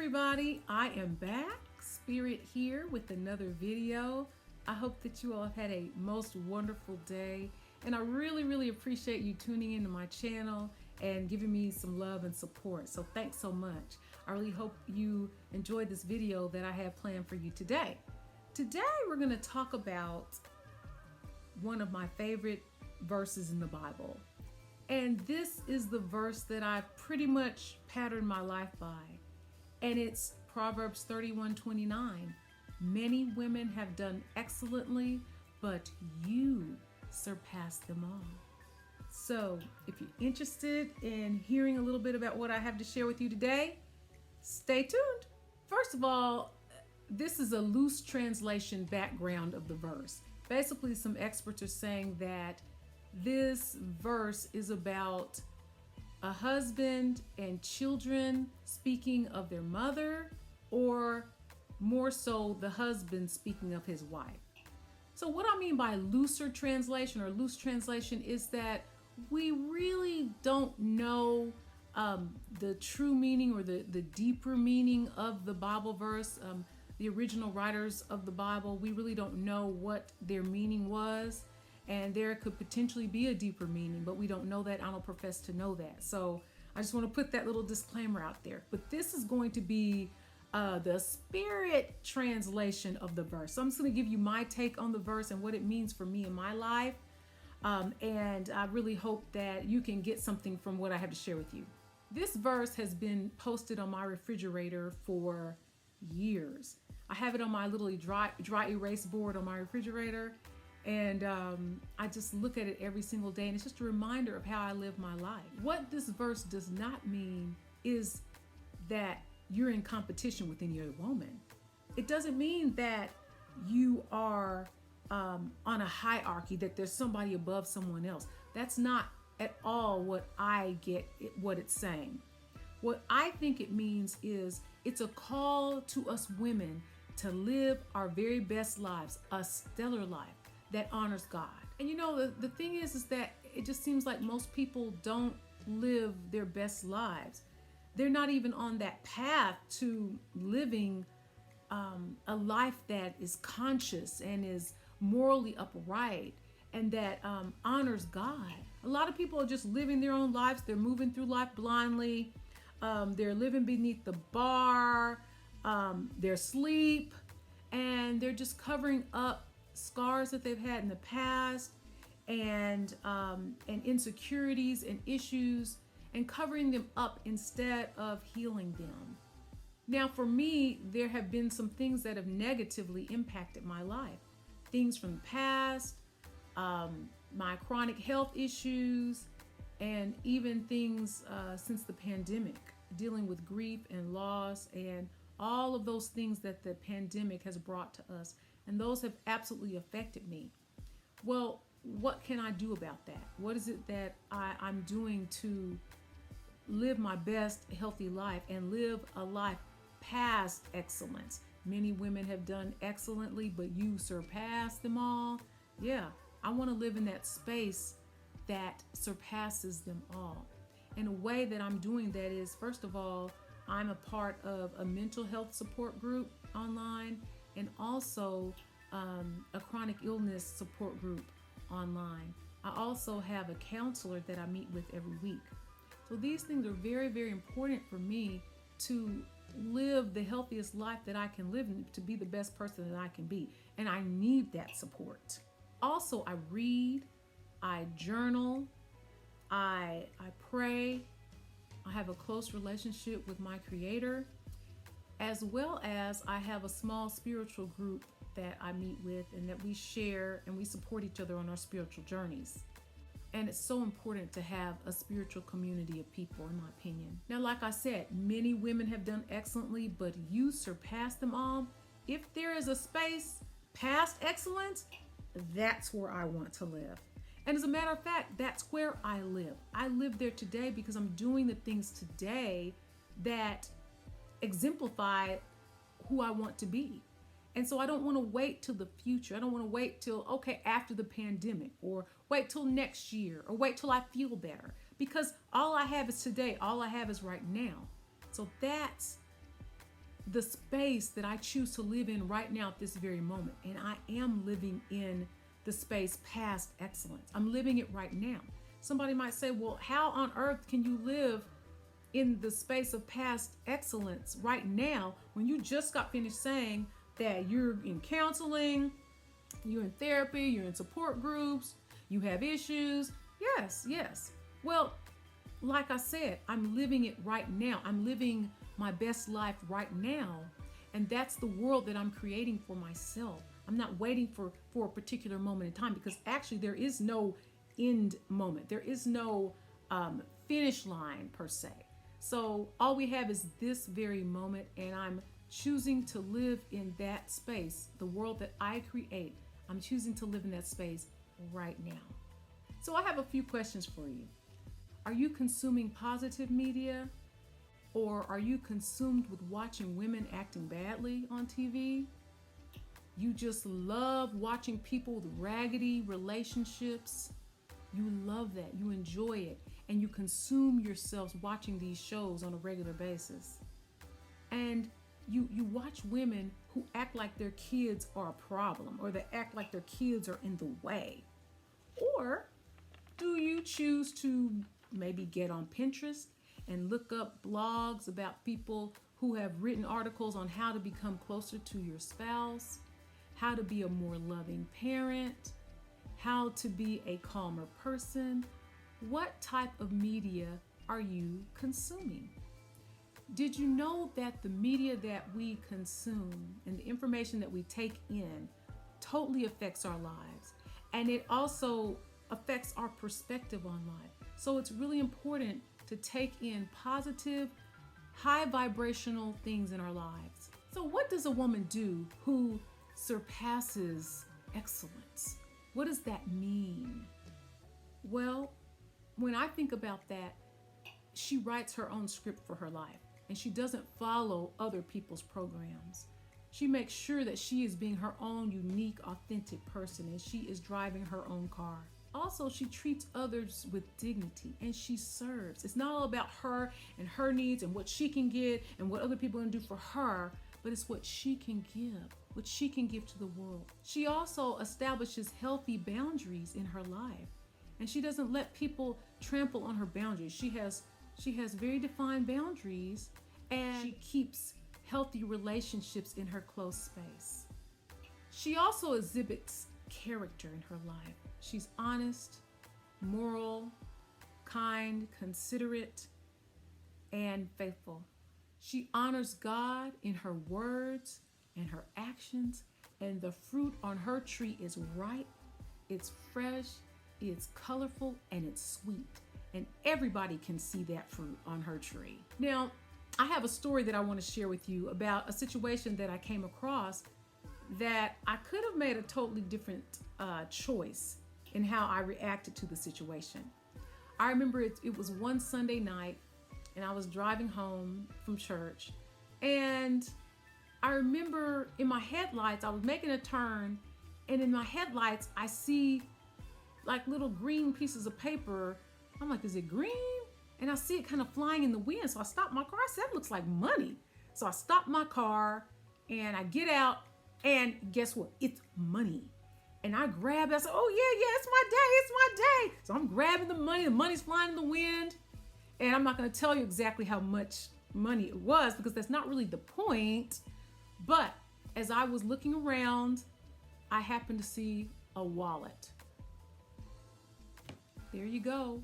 everybody, I am back, Spirit here with another video. I hope that you all have had a most wonderful day, and I really appreciate you tuning into my channel and giving me some love and support. So thanks so much. I really hope you enjoyed this video that I have planned for you today. Today we're going to talk about one of my favorite verses in the Bible. And this is the verse that I've pretty much patterned my life by. And it's Proverbs 31:29. Many women have done excellently, but you surpass them all. So if you're interested in hearing a little bit about what I have to share with you today, stay tuned. First of all, this is a loose translation background of the verse. Basically, some experts are saying that this verse is about a husband and children speaking of their mother, or more so the husband speaking of his wife. So what I mean by looser translation or loose translation is that we really don't know the true meaning or the deeper meaning of the Bible verse. The original writers of the Bible, we really don't know what their meaning was. And there could potentially be a deeper meaning, but we don't know that. I don't profess to know that. So I just want to put that little disclaimer out there. But this is going to be the spirit translation of the verse. So I'm just going to give you my take on the verse and what it means for me in my life. And I really hope that you can get something from what I have to share with you. This verse has been posted on my refrigerator for years. I have it on my little dry erase board on my refrigerator. And I just look at it every single day, and it's just a reminder of how I live my life. What this verse does not mean is that you're in competition with any other woman. It doesn't mean that you are on a hierarchy, that there's somebody above someone else. That's not at all what I get, what it's saying. What I think it means is it's a call to us women to live our very best lives, a stellar life that honors God. And you know, the thing is that it just seems like most people don't live their best lives. They're not even on that path to living a life that is conscious and is morally upright and that honors God. A lot of people are just living their own lives. They're moving through life blindly. They're living beneath the bar, their sleep, and they're just covering up scars that they've had in the past and insecurities and issues, and covering them up instead of healing them. Now, for me, there have been some things that have negatively impacted my life. Things from the past, my chronic health issues, and even things since the pandemic, dealing with grief and loss and all of those things that the pandemic has brought to us. And those have absolutely affected me. Well, what can I do about that? What is it that I'm doing to live my best healthy life and live a life past excellence? Many women have done excellently, but you surpass them all. Yeah, I want to live in that space that surpasses them all. And a way that I'm doing that is, first of all, I'm a part of a mental health support group online, and also a chronic illness support group online. I also have a counselor that I meet with every week. So these things are very important for me to live the healthiest life that I can live and to be the best person that I can be. And I need that support. Also, I read, I journal, I pray, I have a close relationship with my Creator, as well as I have a small spiritual group that I meet with and that we share and we support each other on our spiritual journeys. And it's so important to have a spiritual community of people, in my opinion. Now, like I said, many women have done excellently, but you surpass them all. If there is a space past excellence, that's where I want to live. And as a matter of fact, that's where I live. I live there today because I'm doing the things today that exemplify who I want to be. And so I don't want to wait till the future. I don't want to wait till, okay, after the pandemic, or wait till next year, or wait till I feel better, because all I have is today. All I have is right now. So that's the space that I choose to live in right now at this very moment. And I am living in the space past excellence. I'm living it right now. Somebody might say, well, how on earth can you live in the space of past excellence right now when you just got finished saying that you're in counseling, you're in therapy, you're in support groups, you have issues? Yes, yes. Well, like I said, I'm living it right now. I'm living my best life right now. And that's the world that I'm creating for myself. I'm not waiting for a particular moment in time, because actually there is no end moment. There is no finish line per se. So all we have is this very moment, and I'm choosing to live in that space, the world that I create. I'm choosing to live in that space right now. So I have a few questions for you. Are you consuming positive media, or are you consumed with watching women acting badly on TV? You just love watching people with raggedy relationships. You love that. You enjoy it. And you consume yourselves watching these shows on a regular basis. And you watch women who act like their kids are a problem, or they act like their kids are in the way. Or do you choose to maybe get on Pinterest and look up blogs about people who have written articles on how to become closer to your spouse, how to be a more loving parent, how to be a calmer person? What type of media are you consuming? Did you know that the media that we consume and the information that we take in totally affects our lives? And it also affects our perspective on life. So it's really important to take in positive, high vibrational things in our lives. So what does a woman do who surpasses excellence? What does that mean? Well, when I think about that, she writes her own script for her life, and she doesn't follow other people's programs. She makes sure that she is being her own unique, authentic person, and she is driving her own car. Also, she treats others with dignity, and she serves. It's not all about her and her needs and what she can get and what other people are going to do for her, but it's what she can give to the world. She also establishes healthy boundaries in her life, and she doesn't let people trample on her boundaries. She has very defined boundaries, and she keeps healthy relationships in her close space. She also exhibits character in her life. She's honest, moral, kind, considerate, and faithful. She honors God in her words and her actions, and the fruit on her tree is ripe, it's fresh, it's colorful, and it's sweet. And everybody can see that fruit on her tree. Now, I have a story that I want to share with you about a situation that I came across that I could have made a totally different choice in how I reacted to the situation. I remember it was one Sunday night, and I was driving home from church, and I remember in my headlights, I was making a turn, and in my headlights, I see like little green pieces of paper. I'm like, is it green? And I see it kind of flying in the wind. So I stopped my car. I said, that looks like money. So I stopped my car, and I get out, and guess what? It's money. And I grabbed it. I said, oh yeah, it's my day. So I'm grabbing the money. The money's flying in the wind. And I'm not going to tell you exactly how much money it was, because that's not really the point. But as I was looking around, I happened to see a wallet. There you go.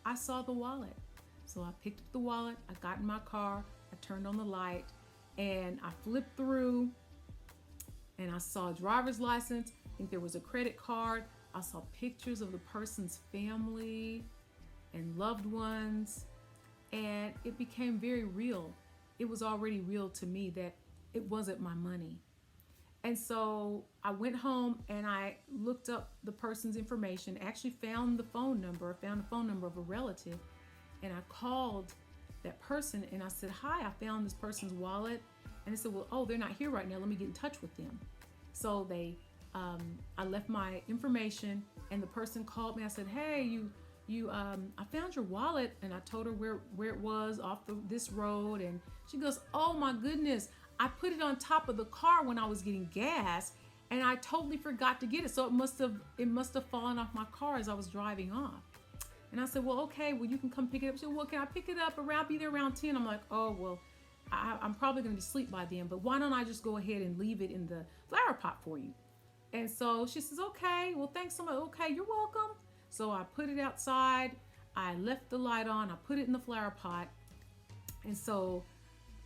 I saw the wallet. So I picked up the wallet. I got in my car. I turned on the light, and I flipped through, and I saw a driver's license. I think there was a credit card. I saw pictures of the person's family and loved ones, and it became very real. It was already real to me that it wasn't my money. And so I went home and I looked up the person's information, actually found the phone number of a relative, and I called that person and I said, hi, I found this person's wallet. And they said, well, oh, they're not here right now. Let me get in touch with them. So I left my information, and the person called me. I said, hey, I found your wallet, and I told her where it was off this road, and she goes, oh my goodness, I put it on top of the car when I was getting gas, and I totally forgot to get it. So it must have fallen off my car as I was driving off. And I said, well, okay, well, you can come pick it up. She said, well, can I pick it up around, be there around 10? I'm like, oh, well, I'm probably going to be asleep by then, but why don't I just go ahead and leave it in the flower pot for you? And so she says, okay, well, thanks so much. Okay, you're welcome. So I put it outside. I left the light on. I put it in the flower pot. And so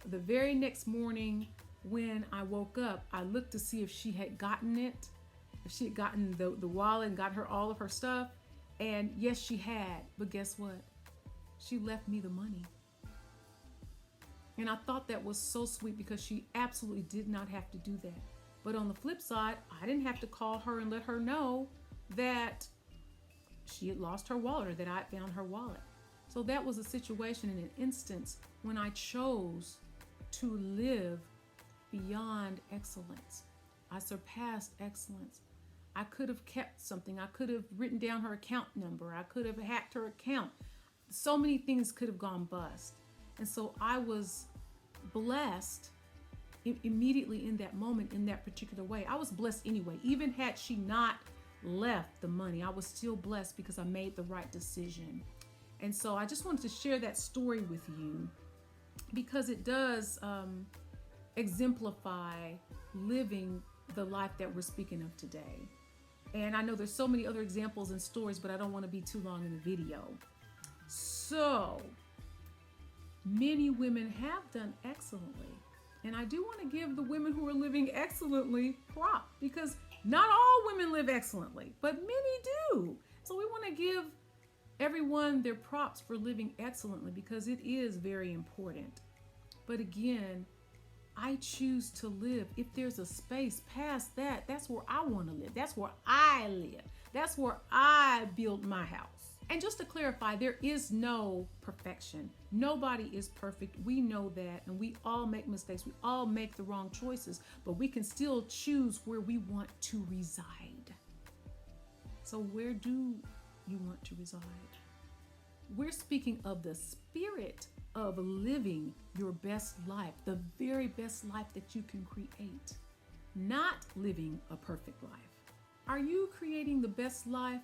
the very next morning when I woke up, I looked to see if she had gotten it, if she had gotten the wallet and got her all of her stuff. And yes, she had. But guess what? She left me the money. And I thought that was so sweet because she absolutely did not have to do that. But on the flip side, I didn't have to call her and let her know that she had lost her wallet or that I had found her wallet. So that was a situation in an instance when I chose to live beyond excellence. I surpassed excellence. I could have kept something. I could have written down her account number. I could have hacked her account. So many things could have gone bust. And so I was blessed immediately in that moment, in that particular way. I was blessed anyway. Even had she not left the money, I was still blessed because I made the right decision. And so I just wanted to share that story with you because it does exemplify living the life that we're speaking of today. And I know there's so many other examples and stories, but I don't want to be too long in the video. So many women have done excellently. And I do want to give the women who are living excellently props because not all women live excellently, but many do. So we want to give everyone their props for living excellently because it is very important. But again, I choose to live. If there's a space past that, that's where I want to live. That's where I live. That's where I build my house. And just to clarify, there is no perfection. Nobody is perfect. We know that, and we all make mistakes. We all make the wrong choices, but we can still choose where we want to reside. So where do you want to reside? We're speaking of the spirit of living your best life, the very best life that you can create, not living a perfect life. Are you creating the best life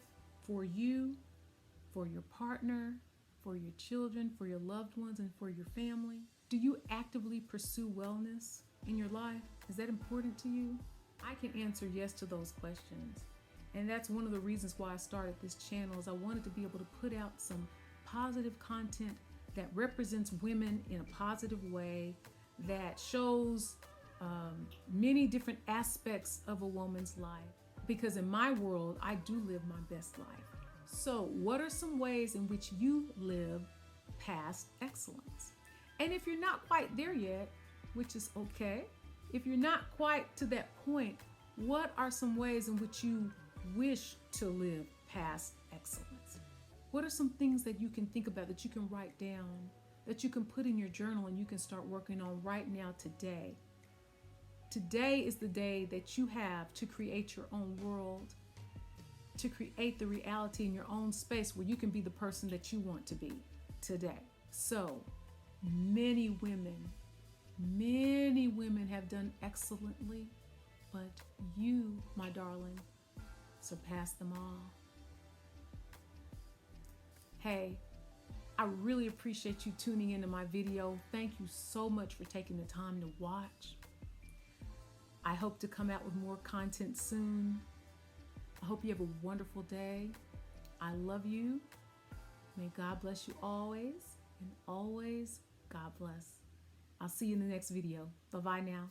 for you, for your partner, for your children, for your loved ones, and for your family? Do you actively pursue wellness in your life? Is that important to you? I can answer yes to those questions. And that's one of the reasons why I started this channel, is I wanted to be able to put out some positive content that represents women in a positive way, that shows many different aspects of a woman's life. Because in my world, I do live my best life. So what are some ways in which you live past excellence? And if you're not quite there yet, which is okay, if you're not quite to that point, what are some ways in which you wish to live past excellence? What are some things that you can think about, that you can write down, that you can put in your journal and you can start working on right now today? Today is the day that you have to create your own world, to create the reality in your own space where you can be the person that you want to be today. So many women have done excellently, but you, my darling, surpass them all. Hey, I really appreciate you tuning into my video. Thank you so much for taking the time to watch. I hope to come out with more content soon. I hope you have a wonderful day. I love you. May God bless you always, and always God bless. I'll see you in the next video. Bye-bye now.